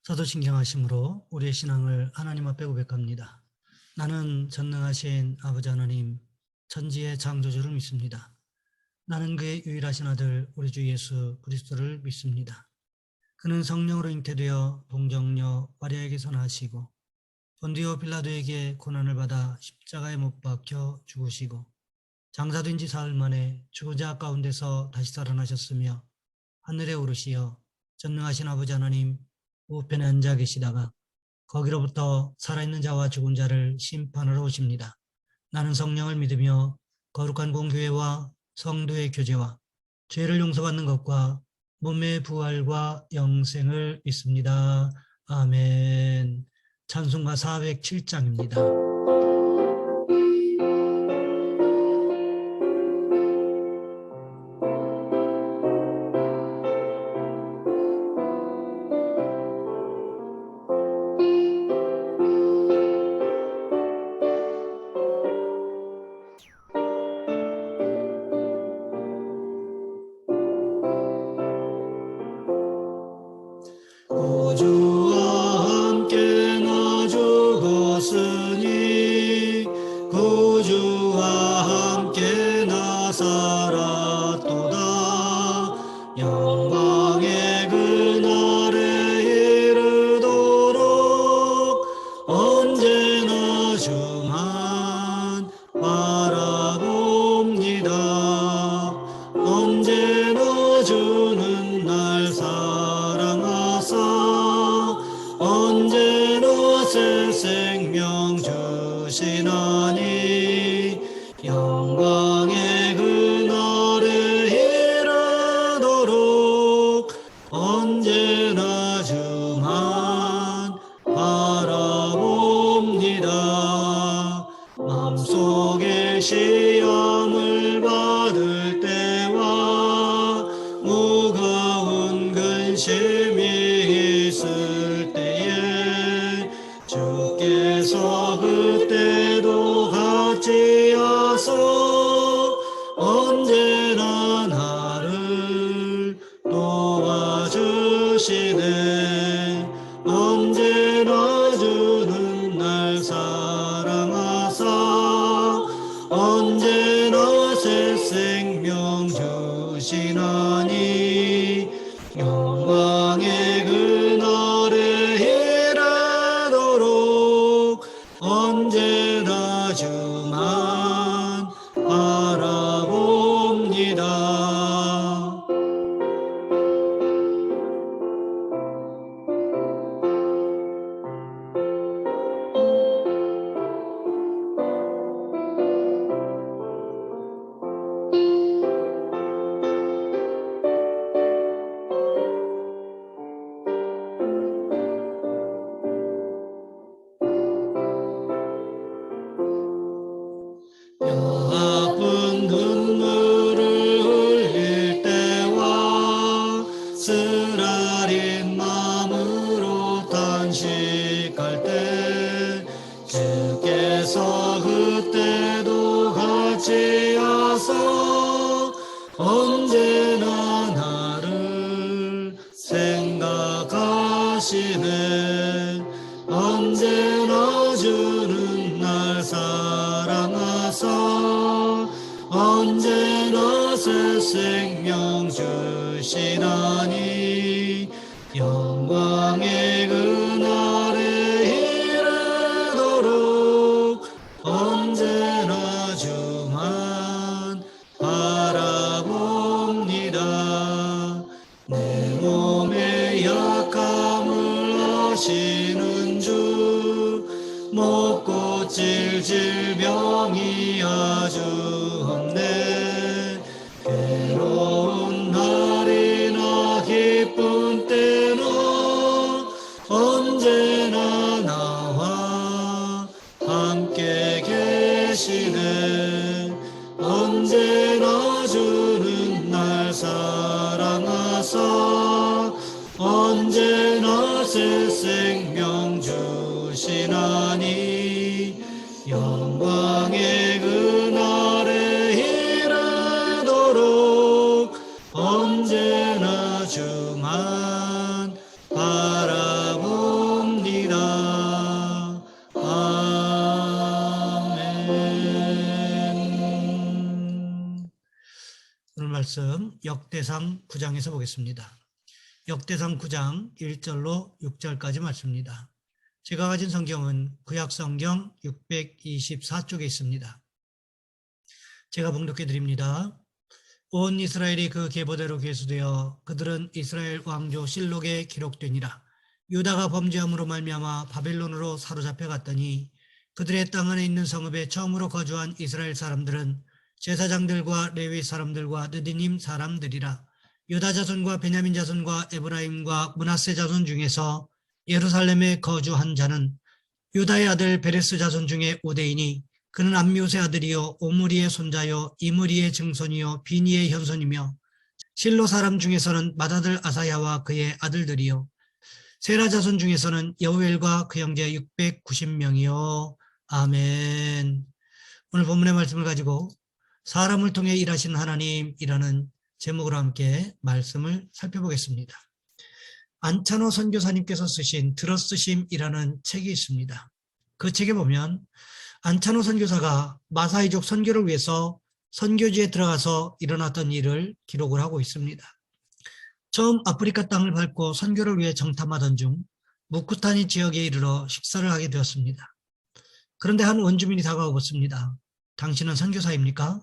사도신경하심으로 우리의 신앙을 하나님 앞에 고백합니다. 나는 전능하신 아버지 하나님, 천지의 창조주를 믿습니다. 나는 그의 유일하신 아들 우리 주 예수 그리스도를 믿습니다. 그는 성령으로 잉태되어 동정녀 마리아에게서 나시고 본디오 빌라도에게 고난을 받아 십자가에 못 박혀 죽으시고 장사된 지 사흘 만에 죽은 자 가운데서 다시 살아나셨으며 하늘에 오르시어 전능하신 아버지 하나님 우편에 앉아 계시다가 거기로부터 살아있는 자와 죽은 자를 심판하러 오십니다. 나는 성령을 믿으며 거룩한 공교회와 성도의 교제와 죄를 용서받는 것과 몸의 부활과 영생을 믿습니다. 아멘. 찬송가 407장입니다. 구주와 함께 나 죽었으니 구주와 함께 나 살았도다. 영광의 그날에 이르도록 언제나 주만 바라봅니다. 언제나 주는 날 사랑하사 언제나 새 생명 주시나니 영광의 그날에 이르도록 언제나 주만 바라봅니다. 마음속에 시험을 받을 때와 무거운 근심이 있을 때에 주께서 그때도 같이 하소 언제나 나를 도와주시네. 언제나 주는 날 사랑하사 언제나 새 생명 주시나니 영광의 그날에 이르도록 언제나 주만 바라봅니다. 뼈아픈 눈물을 흘릴 때와 쓰라린 마음으로 단식할 때 주께서 그때도 같이 하사 언제나 나를 생각하시네. 언제나 주는 날 사랑하사 언제나 새 생명 주시나니 영광의 그날에 이르도록 언제나 주만 바라봅니다. 내 몸의 약함을 아시는 주 못 고칠 질병이 아주 없네. 괴로운 날이나 기쁜 때나 언제나 나와 함께 계시네. 언제나 주는 날 사랑하사 언제나 새 생명 주시나니 영광의 그날에 이르도록 언제나 주만 바라보 말씀 역대상 9장에서 보겠습니다. 역대상 9장 1절로 6절까지 말씀입니다. 제가 가진 성경은 구약성경 624쪽에 있습니다. 제가 봉독해 드립니다. 온 이스라엘이 그 계보대로 계수되어 그들은 이스라엘 왕조 실록에 기록되니라. 유다가 범죄함으로 말미암아 바벨론으로 사로잡혀 갔더니 그들의 땅 안에 있는 성읍에 처음으로 거주한 이스라엘 사람들은 제사장들과 레위 사람들과 느디님 사람들이라. 유다 자손과 베냐민 자손과 에브라임과 므낫세 자손 중에서 예루살렘에 거주한 자는 유다의 아들 베레스 자손 중에 오데이니 그는 암미옷의 아들이요 오므리의 손자요 이므리의 증손이요 비니의 현손이며 실로 사람 중에서는 맏아들 아사야와 그의 아들들이요 세라 자손 중에서는 여우엘과 그 형제 690명이요. 아멘. 오늘 본문의 말씀을 가지고 사람을 통해 일하시는 하나님이라는 제목으로 함께 말씀을 살펴보겠습니다. 안찬호 선교사님께서 쓰신 들어쓰심이라는 책이 있습니다. 그 책에 보면 안찬호 선교사가 마사이족 선교를 위해서 선교지에 들어가서 일어났던 일을 기록을 하고 있습니다. 처음 아프리카 땅을 밟고 선교를 위해 정탐하던 중 무쿠타니 지역에 이르러 식사를 하게 되었습니다. 그런데 한 원주민이 다가와 묻습니다. 당신은 선교사입니까?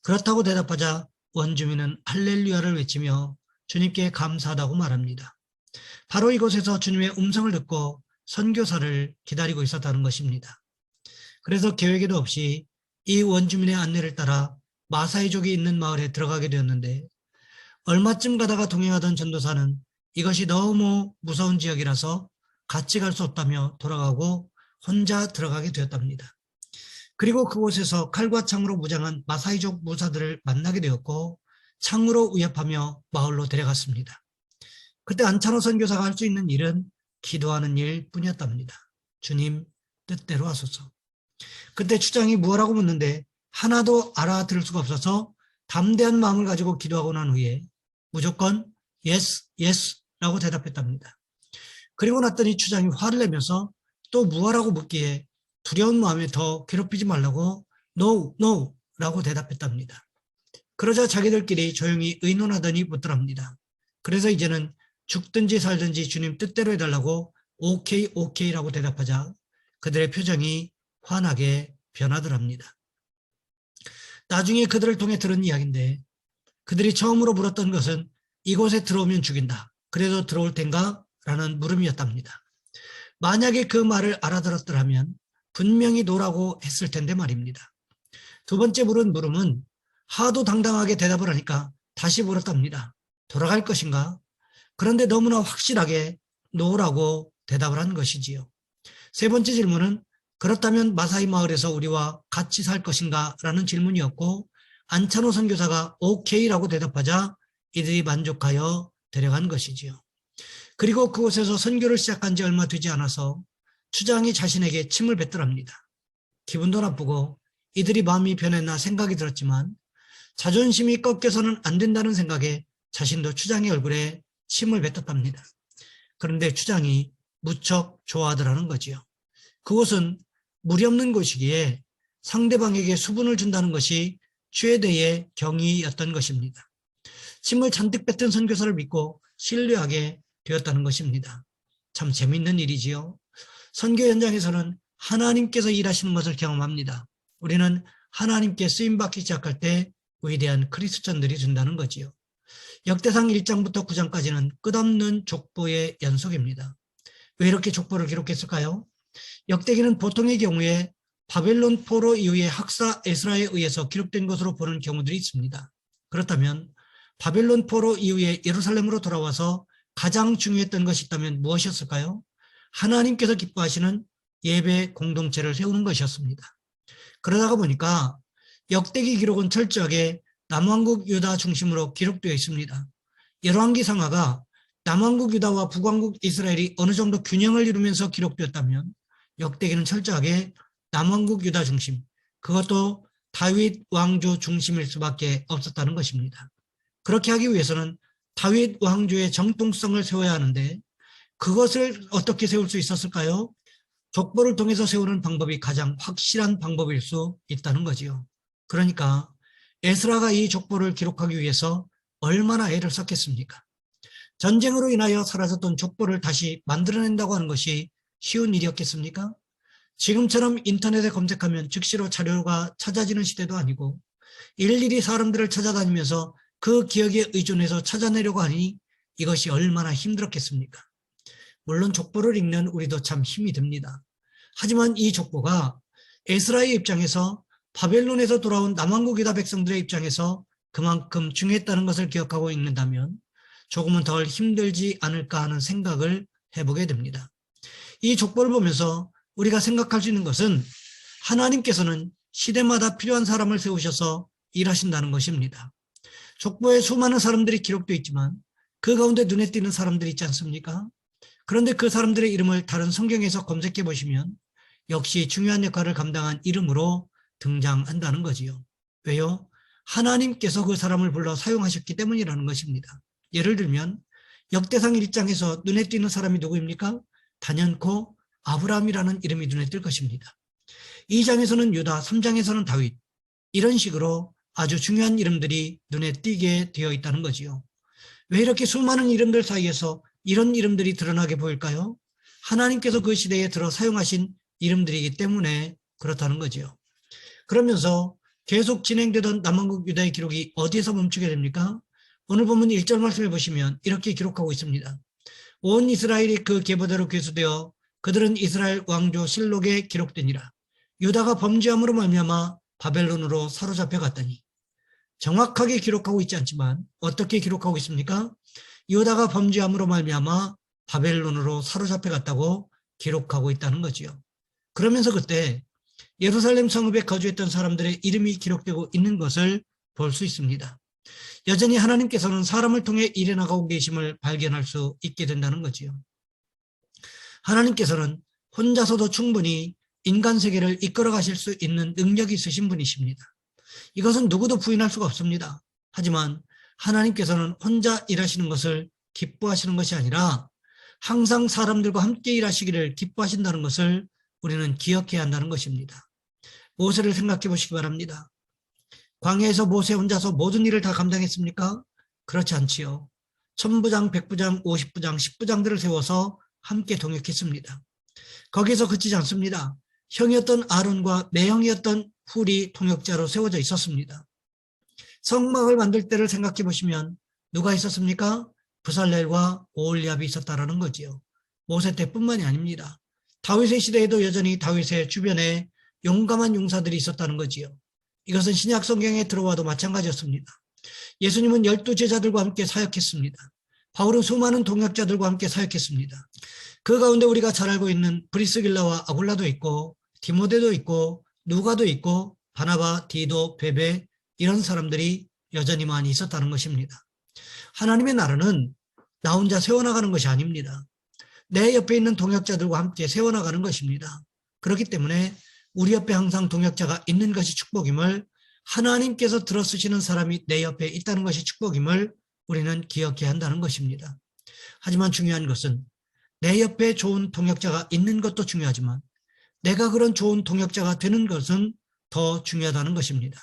그렇다고 대답하자 원주민은 할렐루야를 외치며 주님께 감사하다고 말합니다. 바로 이곳에서 주님의 음성을 듣고 선교사를 기다리고 있었다는 것입니다. 그래서 계획에도 없이 이 원주민의 안내를 따라 마사이족이 있는 마을에 들어가게 되었는데 얼마쯤 가다가 동행하던 전도사는 이것이 너무 무서운 지역이라서 같이 갈 수 없다며 돌아가고 혼자 들어가게 되었답니다. 그리고 그곳에서 칼과 창으로 무장한 마사이족 무사들을 만나게 되었고 창으로 위협하며 마을로 데려갔습니다. 그때 안찬호 선교사가 할 수 있는 일은 기도하는 일뿐이었답니다. 주님 뜻대로 하소서. 그때 추장이 무엇라고 묻는데 하나도 알아들을 수가 없어서 담대한 마음을 가지고 기도하고 난 후에 무조건 yes, yes 라고 대답했답니다. 그리고 났더니 추장이 화를 내면서 또 무엇라고 묻기에 두려운 마음에 더 괴롭히지 말라고 no, no 라고 대답했답니다. 그러자 자기들끼리 조용히 의논하더니 묻더랍니다. 그래서 이제는 죽든지 살든지 주님 뜻대로 해달라고 오케이, 오케이라고 대답하자 그들의 표정이 환하게 변하더랍니다. 나중에 그들을 통해 들은 이야기인데 그들이 처음으로 물었던 것은 이곳에 들어오면 죽인다. 그래도 들어올 텐가? 라는 물음이었답니다. 만약에 그 말을 알아들었더라면 분명히 노라고 했을 텐데 말입니다. 두 번째 물은 물음은 하도 당당하게 대답을 하니까 다시 물었답니다. 돌아갈 것인가? 그런데 너무나 확실하게 노라고 대답을 한 것이지요. 세 번째 질문은 그렇다면 마사이 마을에서 우리와 같이 살 것인가? 라는 질문이었고 안찬호 선교사가 오케이라고 대답하자 이들이 만족하여 데려간 것이지요. 그리고 그곳에서 선교를 시작한 지 얼마 되지 않아서 추장이 자신에게 침을 뱉더랍니다. 기분도 나쁘고 이들이 마음이 변했나 생각이 들었지만 자존심이 꺾여서는 안 된다는 생각에 자신도 추장의 얼굴에 침을 뱉었답니다. 그런데 추장이 무척 좋아하더라는 거지요. 그곳은 물이 없는 곳이기에 상대방에게 수분을 준다는 것이 최대의 경의였던 것입니다. 침을 잔뜩 뱉은 선교사를 믿고 신뢰하게 되었다는 것입니다. 참 재미있는 일이지요. 선교 현장에서는 하나님께서 일하시는 것을 경험합니다. 우리는 하나님께 쓰임받기 시작할 때 위대한 크리스천들이 된다는 거지요. 역대상 1장부터 9장까지는 끝없는 족보의 연속입니다. 왜 이렇게 족보를 기록했을까요? 역대기는 보통의 경우에 바벨론 포로 이후의 학사 에스라에 의해서 기록된 것으로 보는 경우들이 있습니다. 그렇다면 바벨론 포로 이후에 예루살렘으로 돌아와서 가장 중요했던 것이 있다면 무엇이었을까요? 하나님께서 기뻐하시는 예배 공동체를 세우는 것이었습니다. 그러다가 보니까 역대기 기록은 철저하게 남왕국 유다 중심으로 기록되어 있습니다. 열왕기 상하가 남왕국 유다와 북왕국 이스라엘이 어느 정도 균형을 이루면서 기록되었다면 역대기는 철저하게 남왕국 유다 중심, 그것도 다윗 왕조 중심일 수밖에 없었다는 것입니다. 그렇게 하기 위해서는 다윗 왕조의 정통성을 세워야 하는데 그것을 어떻게 세울 수 있었을까요? 족보를 통해서 세우는 방법이 가장 확실한 방법일 수 있다는 거지요. 그러니까 에스라가 이 족보를 기록하기 위해서 얼마나 애를 썼겠습니까? 전쟁으로 인하여 사라졌던 족보를 다시 만들어낸다고 하는 것이 쉬운 일이었겠습니까? 지금처럼 인터넷에 검색하면 즉시로 자료가 찾아지는 시대도 아니고 일일이 사람들을 찾아다니면서 그 기억에 의존해서 찾아내려고 하니 이것이 얼마나 힘들었겠습니까? 물론 족보를 읽는 우리도 참 힘이 듭니다. 하지만 이 족보가 에스라의 입장에서 바벨론에서 돌아온 남왕국 유다 백성들의 입장에서 그만큼 중요했다는 것을 기억하고 읽는다면 조금은 덜 힘들지 않을까 하는 생각을 해보게 됩니다. 이 족보를 보면서 우리가 생각할 수 있는 것은 하나님께서는 시대마다 필요한 사람을 세우셔서 일하신다는 것입니다. 족보에 수많은 사람들이 기록되어 있지만 그 가운데 눈에 띄는 사람들이 있지 않습니까? 그런데 그 사람들의 이름을 다른 성경에서 검색해 보시면 역시 중요한 역할을 감당한 이름으로 등장한다는 거지요. 왜요? 하나님께서 그 사람을 불러 사용하셨기 때문이라는 것입니다. 예를 들면 역대상 1장에서 눈에 띄는 사람이 누구입니까? 단연코 아브라함이라는 이름이 눈에 띌 것입니다. 2장에서는 유다, 3장에서는 다윗, 이런 식으로 아주 중요한 이름들이 눈에 띄게 되어 있다는 거지요. 왜 이렇게 수많은 이름들 사이에서 이런 이름들이 드러나게 보일까요? 하나님께서 그 시대에 들어 사용하신 이름들이기 때문에 그렇다는 거지요. 그러면서 계속 진행되던 남왕국 유다의 기록이 어디에서 멈추게 됩니까? 오늘 본문 1절 말씀해 보시면 이렇게 기록하고 있습니다. 온 이스라엘이 그 계보대로 괴수되어 그들은 이스라엘 왕조 실록에 기록되니라. 유다가 범죄함으로 말미암아 바벨론으로 사로잡혀 갔더니. 정확하게 기록하고 있지 않지만 어떻게 기록하고 있습니까? 유다가 범죄함으로 말미암아 바벨론으로 사로잡혀 갔다고 기록하고 있다는 거지요. 그러면서 그때 예루살렘 성읍에 거주했던 사람들의 이름이 기록되고 있는 것을 볼 수 있습니다. 여전히 하나님께서는 사람을 통해 일해 나가고 계심을 발견할 수 있게 된다는 거지요. 하나님께서는 혼자서도 충분히 인간 세계를 이끌어 가실 수 있는 능력이 있으신 분이십니다. 이것은 누구도 부인할 수가 없습니다. 하지만 하나님께서는 혼자 일하시는 것을 기뻐하시는 것이 아니라 항상 사람들과 함께 일하시기를 기뻐하신다는 것을 우리는 기억해야 한다는 것입니다. 모세를 생각해 보시기 바랍니다. 광야에서 모세 혼자서 모든 일을 다 감당했습니까? 그렇지 않지요. 천부장, 백부장, 50부장, 10부장들을 세워서 함께 동역했습니다. 거기서 그치지 않습니다. 형이었던 아론과 매형이었던 훌이 통역자로 세워져 있었습니다. 성막을 만들 때를 생각해 보시면 누가 있었습니까? 브살렐과 오홀리압이 있었다라는 거지요. 모세 때뿐만이 아닙니다. 다윗의 시대에도 여전히 다윗의 주변에 용감한 용사들이 있었다는 거지요. 이것은 신약 성경에 들어와도 마찬가지였습니다. 예수님은 12제자들과 함께 사역했습니다. 바울은 수많은 동역자들과 함께 사역했습니다. 그 가운데 우리가 잘 알고 있는 브리스길라와 아굴라도 있고 디모데도 있고 누가도 있고 바나바, 디도, 베베 이런 사람들이 여전히 많이 있었다는 것입니다. 하나님의 나라는 나 혼자 세워나가는 것이 아닙니다. 내 옆에 있는 동역자들과 함께 세워나가는 것입니다. 그렇기 때문에 우리 옆에 항상 동역자가 있는 것이 축복임을, 하나님께서 들어쓰시는 사람이 내 옆에 있다는 것이 축복임을 우리는 기억해야 한다는 것입니다. 하지만 중요한 것은 내 옆에 좋은 동역자가 있는 것도 중요하지만 내가 그런 좋은 동역자가 되는 것은 더 중요하다는 것입니다.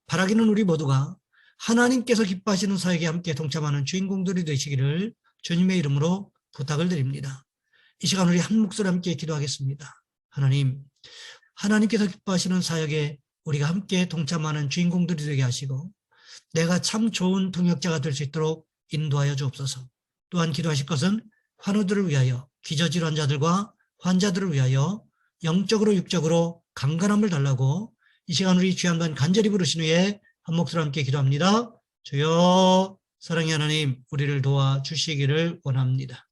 바라기는 우리 모두가 하나님께서 기뻐하시는 사역에 함께 동참하는 주인공들이 되시기를 주님의 이름으로 부탁을 드립니다. 이 시간 우리 한 목소리 함께 기도하겠습니다. 하나님께서 기뻐하시는 사역에 우리가 함께 동참하는 주인공들이 되게 하시고 내가 참 좋은 동역자가 될 수 있도록 인도하여 주옵소서. 또한 기도하실 것은 환우들을 위하여, 기저질환자들과 환자들을 위하여 영적으로 육적으로 강건함을 달라고 이 시간 우리 주여 한번 간절히 부르신 후에 한 목소리 함께 기도합니다. 주여, 사랑의 하나님, 우리를 도와주시기를 원합니다.